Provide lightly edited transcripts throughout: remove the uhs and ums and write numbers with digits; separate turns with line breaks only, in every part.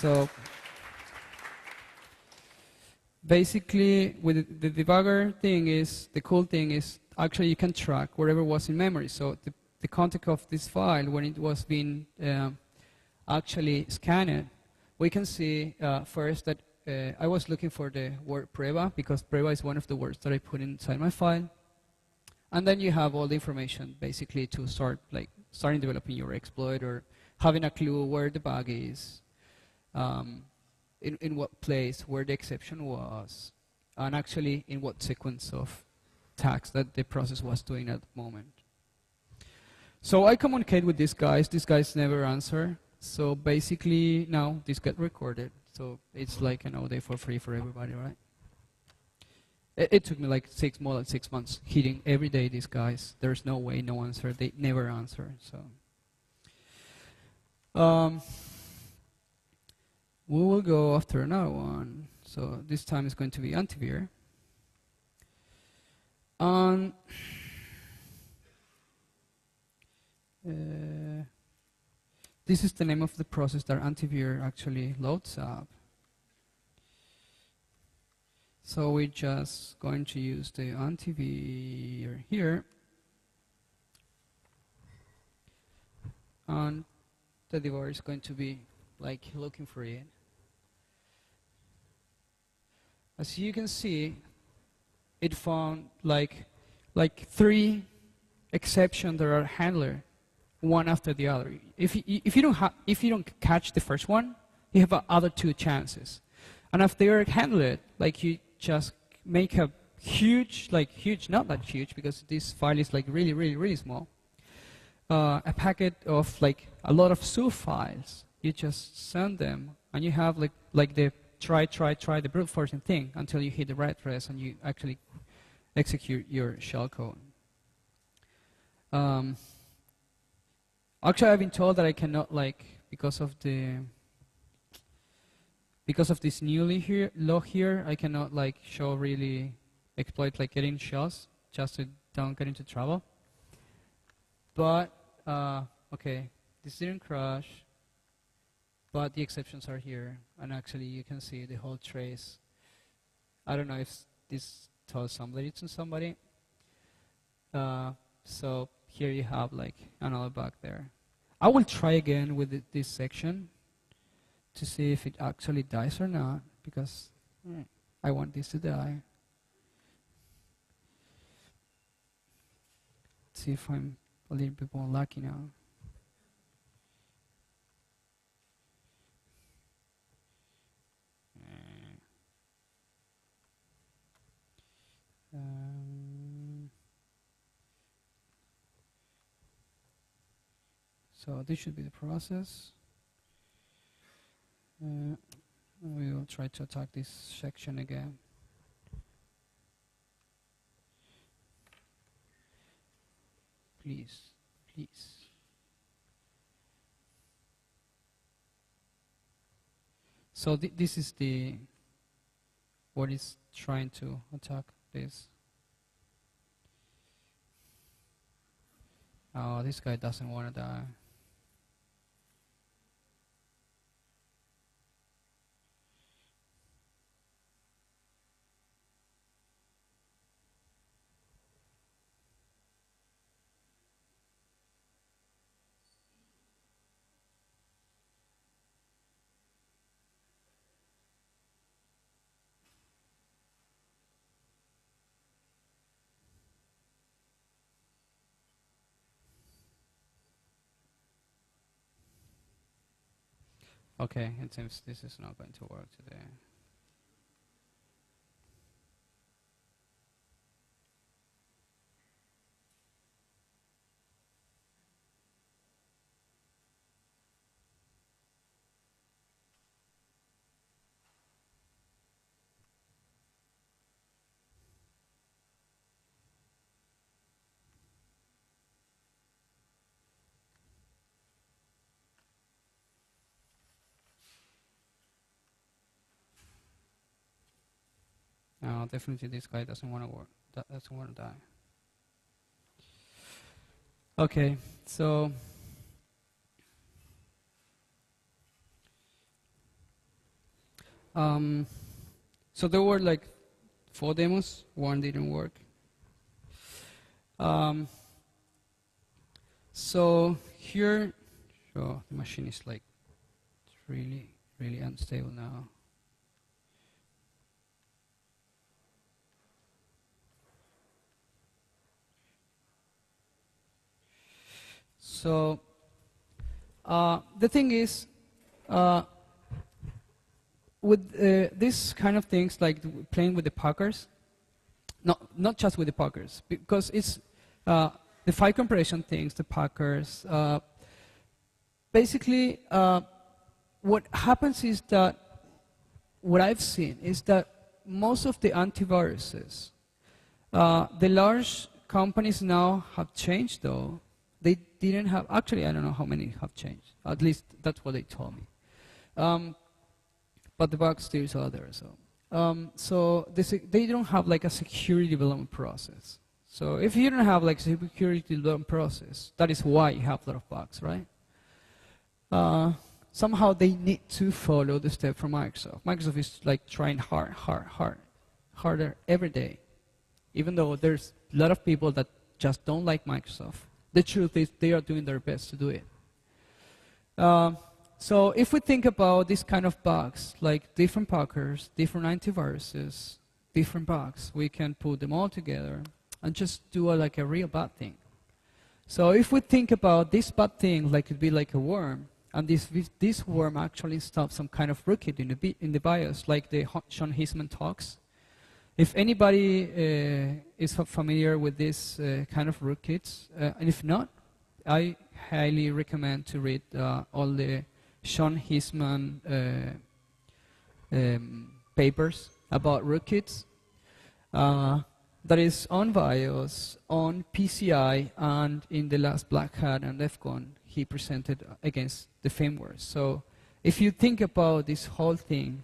So basically, with the debugger thing is, the cool thing is actually you can track whatever was in memory. So the content of this file, when it was being actually scanned, we can see first that I was looking for the word prueba, because prueba is one of the words that I put inside my file. And then you have all the information basically to starting developing your exploit, or having a clue where the bug is, in what place, where the exception was, and actually in what sequence of tasks that the process was doing at the moment. So I communicate with these guys never answer. So basically now this get recorded. So it's like an all-day for free for everybody, right? It took me like more than 6 months hitting every day these guys. There's no way, no answer. They never answer. So we will go after another one. So this time it's going to be antivir. This is the name of the process that antivir actually loads up. So we're just going to use the antivir here. And the debugger is going to be like looking for it. As you can see, it found like 3 exceptions that are handler, one after the other. If you don't catch the first one, you have other 2 chances. And if they are handled, like you just make a huge, not that huge because this file is like really small, a packet of like a lot of subfiles. You just send them, and you have like the try the brute forcing thing until you hit the right press and you actually execute your shell code. Actually, I've been told that I cannot, because of this new law here, I cannot show really exploit getting shells, just to don't get into trouble. But okay, this didn't crash, but the exceptions are here, and actually you can see the whole trace. I don't know if this tells somebody to somebody. So here you have another bug there. I will try again with this section to see if it actually dies or not, because I want this to die. Let's see if I'm a little bit more lucky now. So this should be the process. We will try to attack this section again. Please. So this is what is trying to attack this. Oh, this guy doesn't want to die. Okay, it seems this is not going to work today. No, definitely this guy doesn't want to work. Doesn't want to die. Okay, so So there were like 4 demos. 1 didn't work. So here, the machine is like really, really unstable now. So the thing is, with this kind of things, like playing with the Packers, not just with the Packers, because it's the file compression things, the Packers. Basically, what happens is that what I've seen is that most of the antiviruses, the large companies now have changed, though. They didn't have, actually, I don't know how many have changed. At least that's what they told me. But the bug still is out there. So they don't have like a security development process. So if you don't have like a security development process, that is why you have a lot of bugs, right? Somehow they need to follow the step from Microsoft. Microsoft is like trying harder every day. Even though there's a lot of people that just don't like Microsoft. The truth is they are doing their best to do it. So if we think about this kind of bugs, like different Packers, different antiviruses, different bugs, we can put them all together and just do like a real bad thing. So if we think about this bad thing, like it'd be like a worm, and this worm actually installs some kind of rootkit in the BIOS, like the Sean Hisman talks. If anybody is familiar with this kind of rootkits, and if not, I highly recommend to read all the Sean Hisman papers about rootkits. That is on BIOS, on PCI, and in the last Black Hat and DEF CON, he presented against the firmware. So if you think about this whole thing,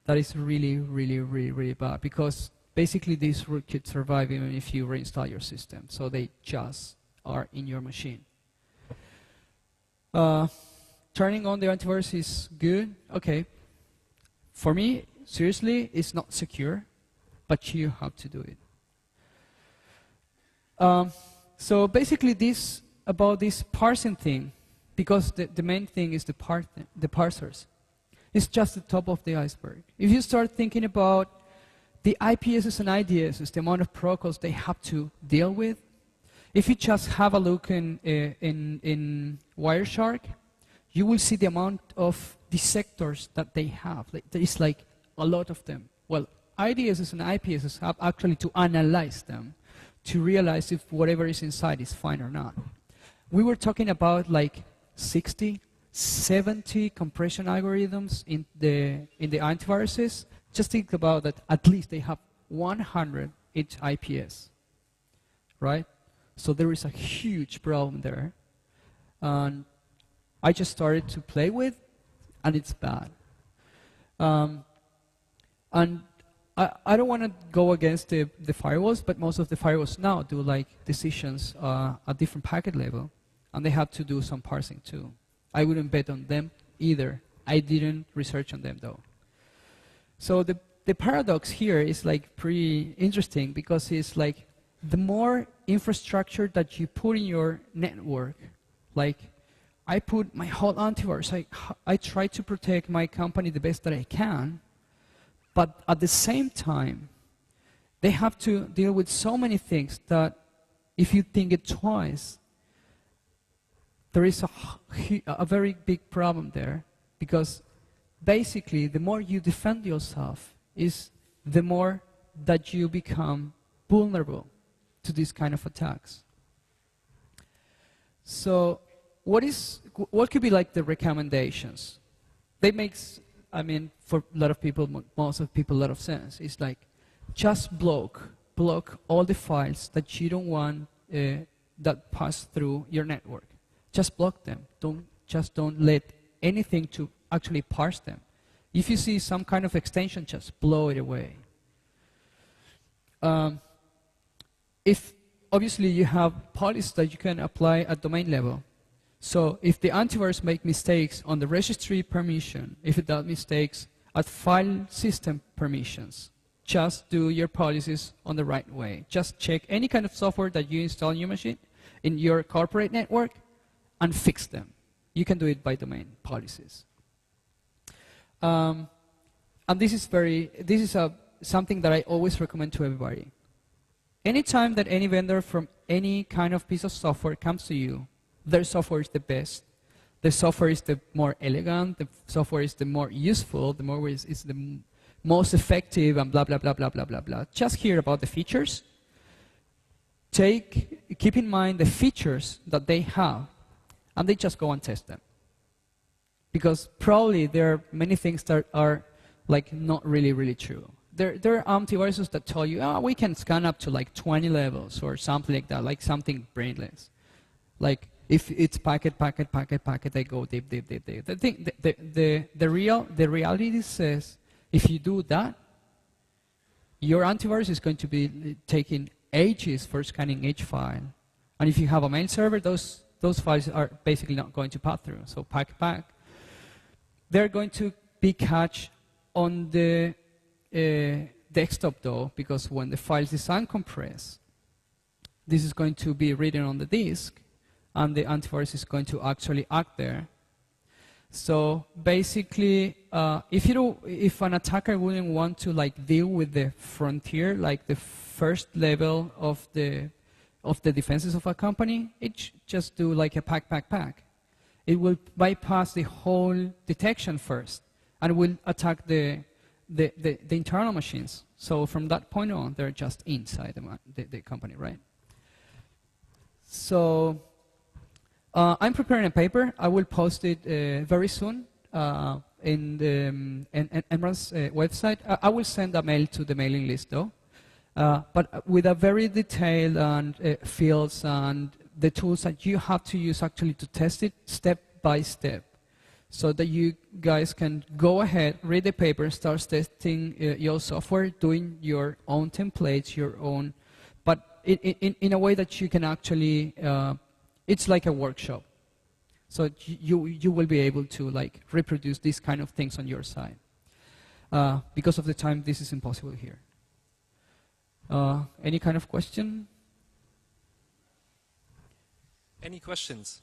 that is really, really, really, really bad, because basically these rootkits survive even if you reinstall your system. So they just are in your machine. Turning on the antivirus is good. Okay. For me, seriously, it's not secure, but you have to do it. So basically about this parsing thing, because the main thing is the parsers. It's just the top of the iceberg. If you start thinking about the IPSs and IDSs, the amount of protocols they have to deal with, if you just have a look in Wireshark, you will see the amount of dissectors that they have. There is like a lot of them. Well, IDSs and IPSs have actually to analyze them to realize if whatever is inside is fine or not. We were talking about like 60, 70 compression algorithms in the antiviruses. Just think about that. At least they have 100 each IPS, right? So there is a huge problem there, and I just started to play with, and it's bad. And I don't want to go against the firewalls, but most of the firewalls now do like decisions at different packet level, and they have to do some parsing too. I wouldn't bet on them either. I didn't research on them though. So the paradox here is like pretty interesting, because it's like the more infrastructure that you put in your network, like I put my whole antivirus, I try to protect my company the best that I can, but at the same time, they have to deal with so many things that if you think it twice, there is a very big problem there, because basically the more you defend yourself is the more that you become vulnerable to these kind of attacks. So what could be like the recommendations? They make, I mean, for a lot of people, most of people, a lot of sense. It's like, just block all the files that you don't want that pass through your network. Just block them. Don't let anything to actually parse them. If you see some kind of extension, just blow it away. If obviously you have policies that you can apply at domain level. So if the antivirus make mistakes on the registry permission, if it does mistakes at file system permissions. Just do your policies on the right way. Just check any kind of software that you install in your machine, in your corporate network, and fix them. You can do it by domain policies. And this is something that I always recommend to everybody. Anytime that any vendor from any kind of piece of software comes to you, their software is the best. The software is the more elegant. The software is the more useful. The more is the most effective, and blah blah blah blah blah blah blah. Just hear about the features. Keep in mind the features that they have, and they just go and test them. Because probably there are many things that are like not really true. There are antiviruses that tell you, oh, we can scan up to like 20 levels or something like that, like something brainless. Like if it's packet, they go deep. The reality says, if you do that, your antivirus is going to be taking ages for scanning each file. And if you have a mail server, those files are basically not going to pass through. So packet, they're going to be cached on the desktop though, because when the files is uncompressed, this is going to be written on the disk, and the antivirus is going to actually act there. So basically, if an attacker wouldn't want to like deal with the frontier, like the first level of the defenses of a company, it just do like a pack. It will bypass the whole detection first, and will attack the internal machines. So from that point on, they're just inside the company, right? So I'm preparing a paper. I will post it very soon in the Emran's website. I will send a mail to the mailing list, though, but with a very detailed and fields and the tools that you have to use actually to test it step by step, so that you guys can go ahead, read the paper, start testing your software, doing your own templates, your own, but in a way that you can actually, it's like a workshop. So you will be able to like reproduce these kind of things on your side. Because of the time, this is impossible here. Any kind of question?
Any questions?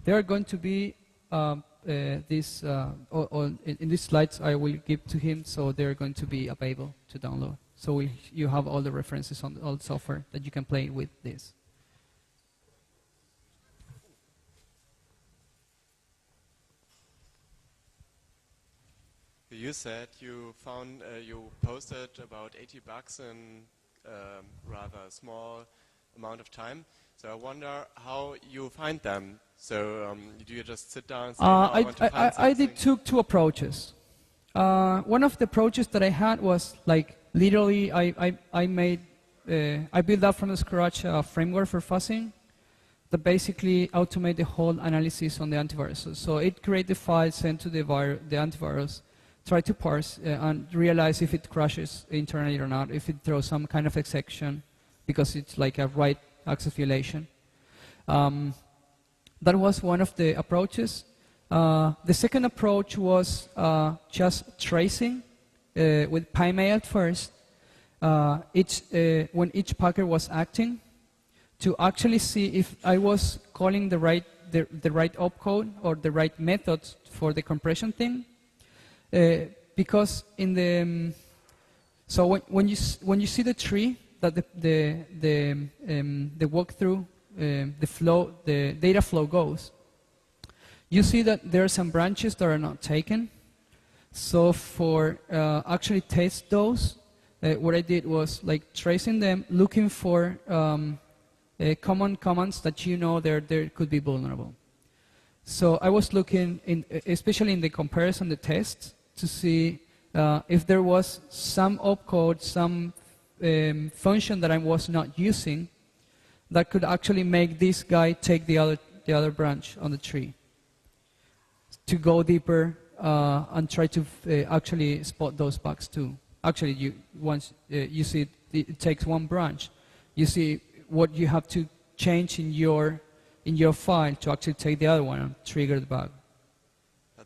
There are going to be in these slides I will give to him, so they're going to be available to download. So you have all the references on all the software that you can play with this.
You said you found you posted about 80 bugs in rather small amount of time. So I wonder how you find them. So do you just sit down and say, I want to find something?
took two approaches. One of the approaches that I had was like literally I built up from the scratch a framework for fuzzing that basically automate the whole analysis on the antivirus. So it create the file, send to the antivirus, try to parse and realize if it crashes internally or not, if it throws some kind of exception, because it's like a write access violation. That was one of the approaches. The second approach was just tracing with PyMail at first. When each packet was acting, to actually see if I was calling the right opcode or the right method for the compression thing. Because in the so when you see the tree that the walkthrough, the data flow goes, you see that there are some branches that are not taken. So for actually test those, what I did was like tracing them, looking for common commands that you know there could be vulnerable. So I was looking, especially in the comparison, the tests, to see if there was some opcode, some function that I was not using that could actually make this guy take the other branch on the tree. To go deeper and try to actually spot those bugs too. Actually, once you see it takes one branch, you see what you have to change in your file to actually take the other one and trigger the bug.